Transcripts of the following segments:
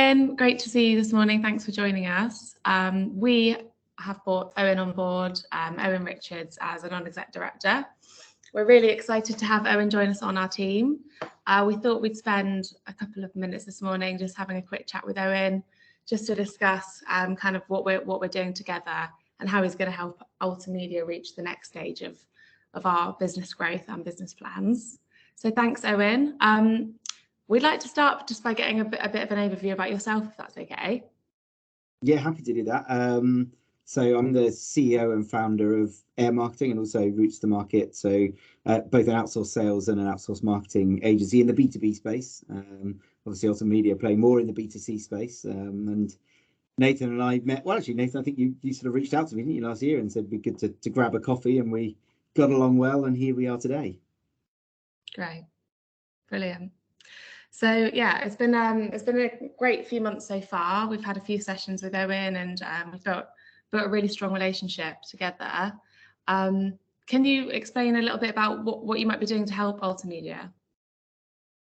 Owen, great to see you this morning. Thanks for joining us. We have brought Owen on board, Owen Richards, as a non-exec director. We're really excited to have Owen join us on our team. We thought we'd spend a couple of minutes this morning just having a quick chat with Owen, just to discuss kind of what we're doing together and how he's going to help Altum Media reach the next stage of our business growth and business plans. So thanks, Owen. We'd like to start just by getting a bit of an overview about yourself, if that's okay. Yeah, happy to do that. So I'm the CEO and founder of Air Marketing and also Routes to Market. So both an outsourced sales and an outsourced marketing agency in the B2B space. Obviously, Altum Media play more in the B2C space. And Nathan and I met. Well, actually, Nathan, I think you sort of reached out to me, didn't you, last year and said it'd be good to grab a coffee, and we got along well, and here we are today. Great, brilliant. So yeah, it's been a great few months so far. We've had a few sessions with Owen, and we've built a really strong relationship together. Can you explain a little bit about what you might be doing to help Altum Media?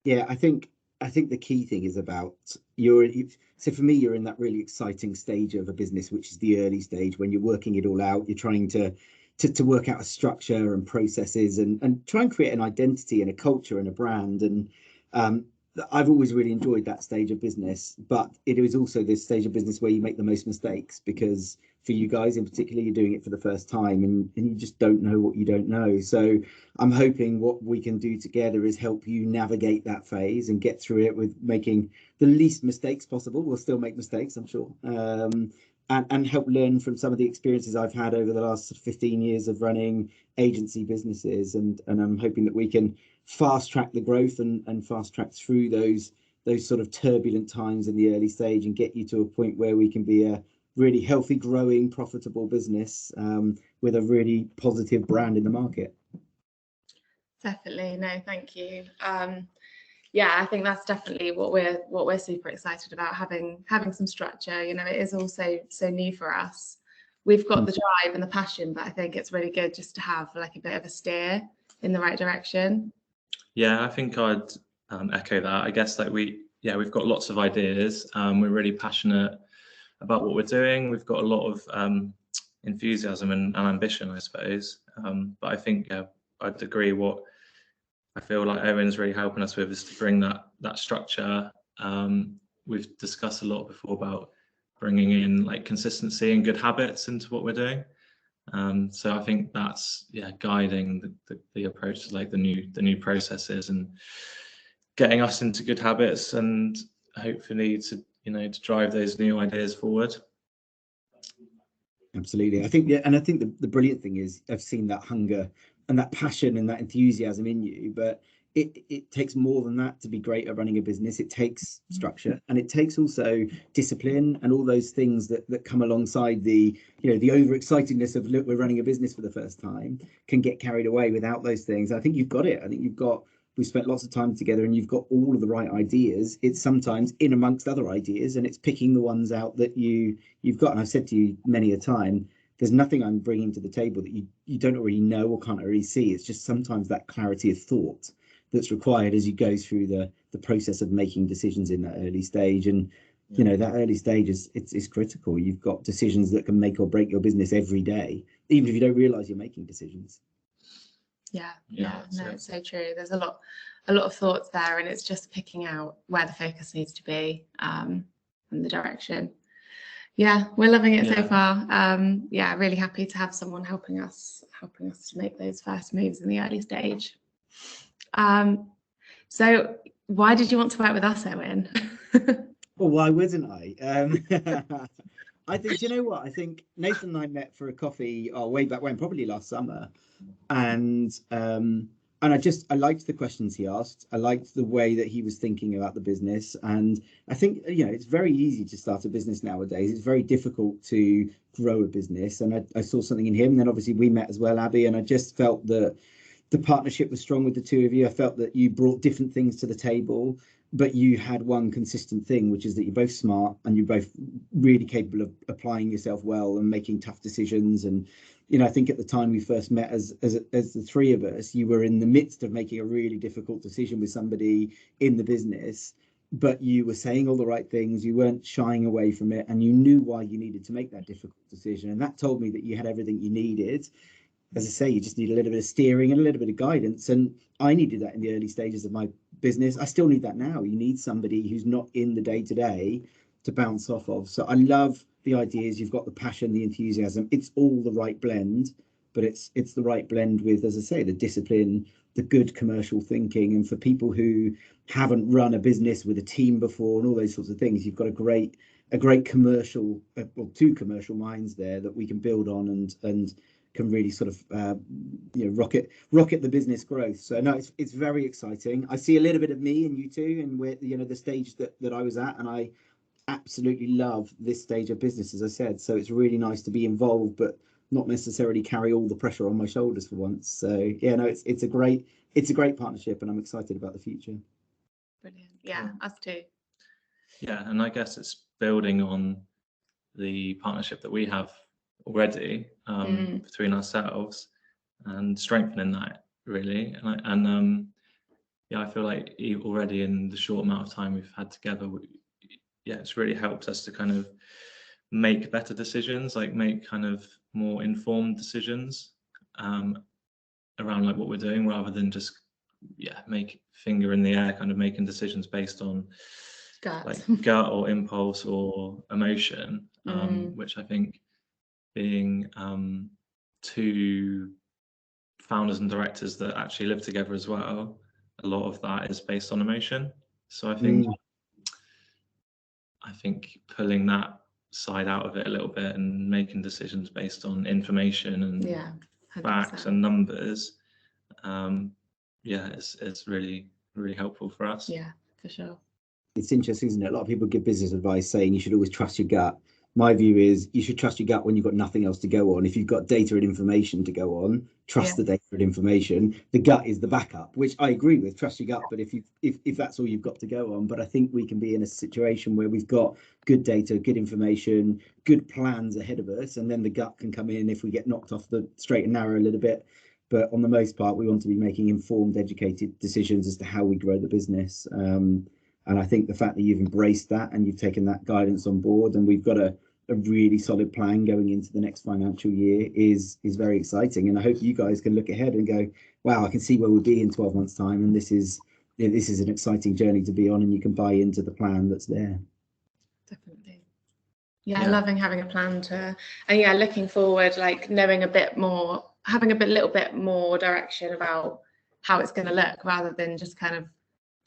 Yeah, I think the key thing is about so for me, you're in that really exciting stage of a business, which is the early stage when you're working it all out. You're trying to work out a structure and processes and try and create an identity and a culture and a brand. And I've always really enjoyed that stage of business, but it is also this stage of business where you make the most mistakes, because for you guys in particular, you're doing it for the first time and you just don't know what you don't know. So I'm hoping what we can do together is help you navigate that phase and get through it with making the least mistakes possible. We'll still make mistakes, I'm sure, and help learn from some of the experiences I've had over the last 15 years of running agency businesses. And I'm hoping that we can fast track the growth and fast track through those sort of turbulent times in the early stage and get you to a point where we can be a really healthy, growing, profitable business with a really positive brand in the market. Definitely, no, thank you. Yeah, I think that's definitely what we're super excited about, having some structure. You know, it is also so new for us. We've got the drive and the passion, but I think it's really good just to have like a bit of a steer in the right direction. Yeah, I think I'd echo that. I guess like we've got lots of ideas. We're really passionate about what we're doing. We've got a lot of enthusiasm and ambition, I suppose. But I think I'd agree. What I feel like Owen's really helping us with is to bring that structure. We've discussed a lot before about bringing in like consistency and good habits into what we're doing. So I think that's guiding the approach to like the new processes and getting us into good habits and hopefully to drive those new ideas forward. Absolutely. I think and I think the brilliant thing is I've seen that hunger and that passion and that enthusiasm in you, but it takes more than that to be great at running a business. It takes structure, and it takes also discipline and all those things that come alongside the overexcitedness of, look, we're running a business for the first time, can get carried away without those things. I think you've got it. I think we've spent lots of time together and you've got all of the right ideas. It's sometimes in amongst other ideas, and it's picking the ones out that you've got. And I've said to you many a time, there's nothing I'm bringing to the table that you don't already know or can't already see. It's just sometimes that clarity of thought that's required as you go through the process of making decisions in that early stage. And that early stage is critical. You've got decisions that can make or break your business every day, even if you don't realize you're making decisions. Yeah, no, it's so true. There's a lot of thoughts there, and it's just picking out where the focus needs to be and the direction. Yeah, we're loving it so far. Really happy to have someone helping us to make those first moves in the early stage. So why did you want to work with us, Owen? Well, why wouldn't I? I think, you know what? I think Nathan and I met for a coffee way back when, probably last summer. And I liked the questions he asked. I liked the way that he was thinking about the business. And I think, it's very easy to start a business nowadays. It's very difficult to grow a business. And I saw something in him. And then obviously we met as well, Abby. And I just felt that the partnership was strong with the two of you. I felt that you brought different things to the table, but you had one consistent thing, which is that you're both smart and you're both really capable of applying yourself well and making tough decisions. And I think at the time we first met as the three of us, you were in the midst of making a really difficult decision with somebody in the business, but you were saying all the right things, you weren't shying away from it, and you knew why you needed to make that difficult decision. And that told me that you had everything you needed. As I say, you just need a little bit of steering and a little bit of guidance. And I needed that in the early stages of my business. I still need that now. You need somebody who's not in the day to day to bounce off of. So I love the ideas. You've got the passion, the enthusiasm. It's all the right blend, but it's the right blend with, as I say, the discipline, the good commercial thinking. And for people who haven't run a business with a team before and all those sorts of things, you've got a great commercial, well, two commercial minds there that we can build on and can really sort of rocket the business growth. So no, it's very exciting. I see a little bit of me and you too, and we're the stage that I was at, and I absolutely love this stage of business, as I said. So it's really nice to be involved, but not necessarily carry all the pressure on my shoulders for once. So yeah, no, it's a great partnership, and I'm excited about the future. Brilliant. Yeah, us too. Yeah, and I guess it's building on the partnership that we have already between ourselves and strengthening that really. And I feel like already in the short amount of time we've had together, it's really helped us to kind of make better decisions, like make kind of more informed decisions around like what we're doing, rather than just make finger in the air kind of making decisions based on gut or impulse or emotion, which I think, being two founders and directors that actually live together as well, a lot of that is based on emotion. So I think pulling that side out of it a little bit and making decisions based on information and facts and numbers, it's really, really helpful for us. Yeah, for sure. It's interesting, isn't it? A lot of people give business advice saying you should always trust your gut. My view is you should trust your gut when you've got nothing else to go on. If you've got data and information to go on, trust the data and information. The gut is the backup, which I agree with. Trust your gut, but if that's all you've got to go on. But I think we can be in a situation where we've got good data, good information, good plans ahead of us, and then the gut can come in if we get knocked off the straight and narrow a little bit. But on the most part, we want to be making informed, educated decisions as to how we grow the business. And I think the fact that you've embraced that and you've taken that guidance on board, and we've got a really solid plan going into the next financial year is very exciting. And I hope you guys can look ahead and go, wow, I can see where we'll be in 12 months time. And this is an exciting journey to be on, and you can buy into the plan that's there. Definitely. Yeah, loving having a plan and looking forward, like knowing a bit more, having little bit more direction about how it's going to look, rather than just kind of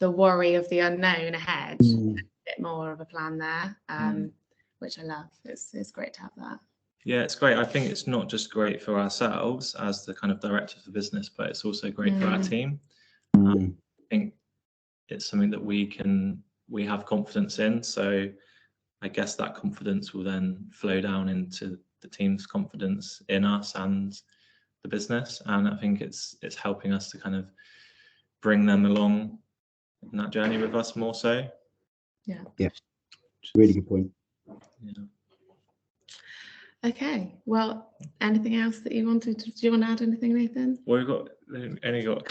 the worry of the unknown ahead. A bit more of a plan there, which I love. It's great to have that. Yeah, it's great. I think it's not just great for ourselves as the kind of director of the business, but it's also great for our team. I think it's something that we have confidence in. So I guess that confidence will then flow down into the team's confidence in us and the business. And I think it's helping us to kind of bring them along in that journey with us more so. Yeah, really good point. Okay, well, anything else that you wanted to, do you want to add anything, Nathan? Well, we've only got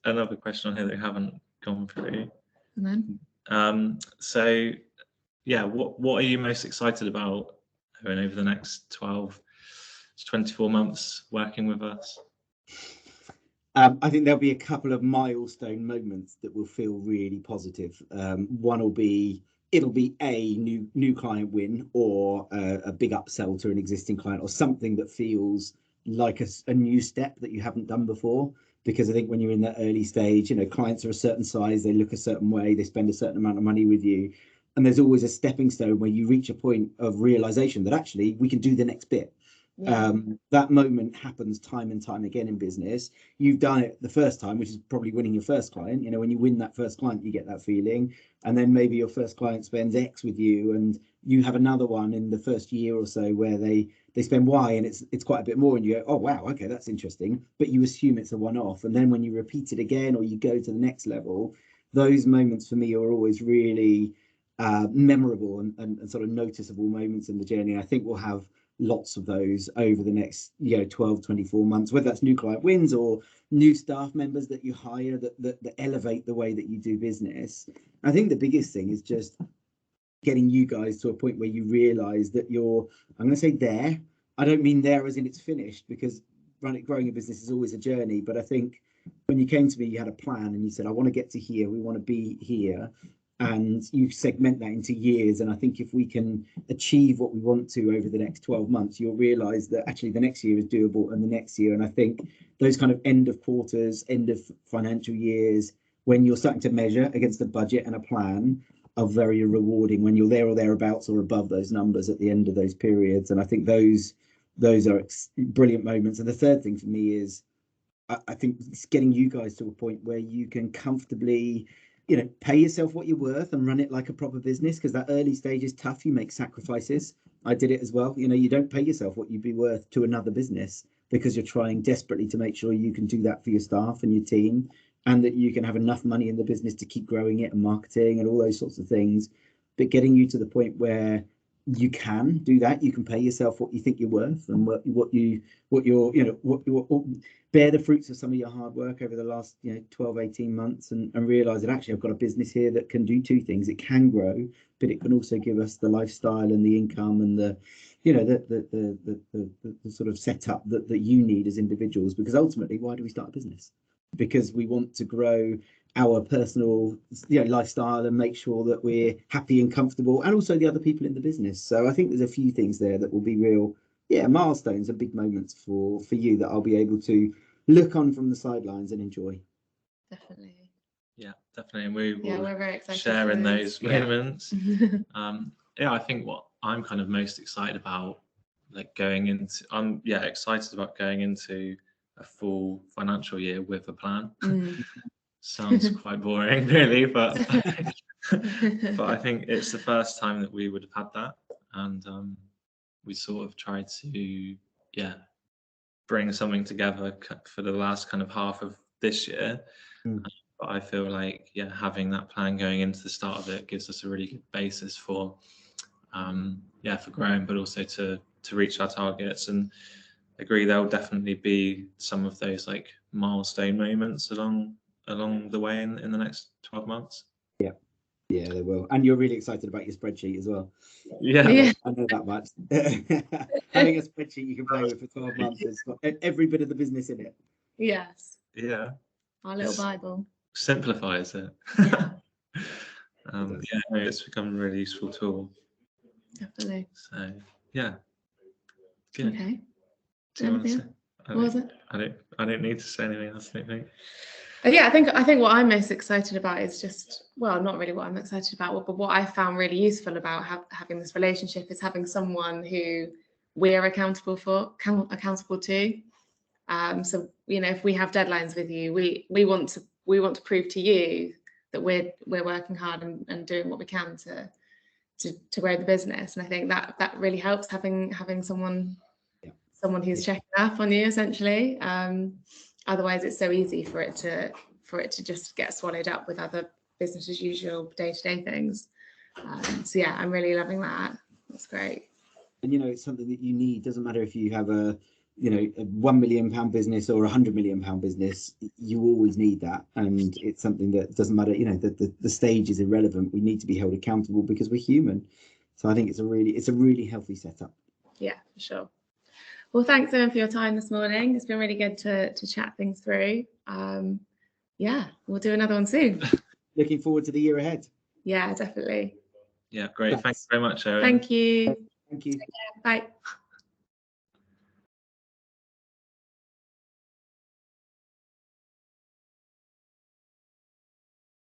another question on here that we haven't gone through. And then so what are you most excited about over the next 12 to 24 months working with us? I think there'll be a couple of milestone moments that will feel really positive. One will be, it'll be a new client win, or a big upsell to an existing client, or something that feels like a new step that you haven't done before. Because I think when you're in that early stage, clients are a certain size, they look a certain way, they spend a certain amount of money with you. And there's always a stepping stone where you reach a point of realization that actually we can do the next bit. That moment happens time and time again in business. You've done it the first time, which is probably winning your first client. When you win that first client, you get that feeling, and then maybe your first client spends X with you, and you have another one in the first year or so where they spend Y, and it's quite a bit more, and you go, oh wow, okay, that's interesting, but you assume it's a one-off. And then when you repeat it again, or you go to the next level, those moments for me are always really memorable and sort of noticeable moments in the journey. I think we'll have lots of those over the next 12, 24 months, whether that's new client wins or new staff members that you hire that elevate the way that you do business. I think the biggest thing is just getting you guys to a point where you realize that you're, I'm going to say there, I don't mean there as in it's finished, because growing a business is always a journey, but I think when you came to me, you had a plan and you said, I want to get to here, we want to be here, and you segment that into years. And I think if we can achieve what we want to over the next 12 months, you'll realize that actually the next year is doable, and the next year. And I think those kind of end of quarters, end of financial years, when you're starting to measure against a budget and a plan, are very rewarding when you're there or thereabouts or above those numbers at the end of those periods. And I think those are brilliant moments. And the third thing for me is, I think it's getting you guys to a point where you can comfortably, pay yourself what you're worth and run it like a proper business, because that early stage is tough. You make sacrifices. I did it as well. You don't pay yourself what you'd be worth to another business, because you're trying desperately to make sure you can do that for your staff and your team, and that you can have enough money in the business to keep growing it and marketing and all those sorts of things. But getting you to the point where you can do that, you can pay yourself what you think you're worth, and what you bear the fruits of some of your hard work over the last 12, 18 months, and realize that actually I've got a business here that can do two things. It can grow, but it can also give us the lifestyle and the income and the sort of setup that you need as individuals. Because ultimately, why do we start a business? Because we want to grow our personal lifestyle and make sure that we're happy and comfortable, and also the other people in the business. So I think there's a few things there that will be real milestones and big moments for you that I'll be able to look on from the sidelines and enjoy. Definitely. Yeah, definitely. And we're very excited share in those moments. Yeah. I think what I'm kind of most excited about, I'm excited about going into a full financial year with a plan. Sounds quite boring, really, but but I think it's the first time that we would have had that, and we sort of tried to bring something together for the last kind of half of this year. But I feel like having that plan going into the start of it gives us a really good basis for growing, but also to reach our targets. And agree, there'll definitely be some of those like milestone moments along the way in the next 12 months. Yeah, they will. And you're really excited about your spreadsheet as well. Yeah. I know that much. Having a spreadsheet you can play with for 12 months has got every bit of the business in it. Yes. Yeah. Our little Bible. Simplifies it. Yeah. It's become a really useful tool. Definitely. So good. Okay. Do you want to say? What was it? I don't need to say anything else, I don't think. I think what I'm most excited about is just, well, not really what I'm excited about, but what I found really useful about having this relationship is having someone who we're accountable to. So if we have deadlines with you, we want to prove to you that we're working hard and doing what we can to grow the business. And I think that really helps having someone who's checking up on you, essentially. Otherwise, it's so easy for it to just get swallowed up with other business as usual day-to-day things. I'm really loving that. That's great. And it's something that you need. Doesn't matter if you have a £1 million business or £100 million business, you always need that. And it's something that doesn't matter. The stage is irrelevant. We need to be held accountable because we're human. So I think it's a really healthy setup. Yeah, for sure. Well, thanks, Owen, for your time this morning. It's been really good to chat things through. We'll do another one soon. Looking forward to the year ahead. Yeah, definitely. Yeah, great. Thanks very much, Owen. Thank you. Thank you. Bye.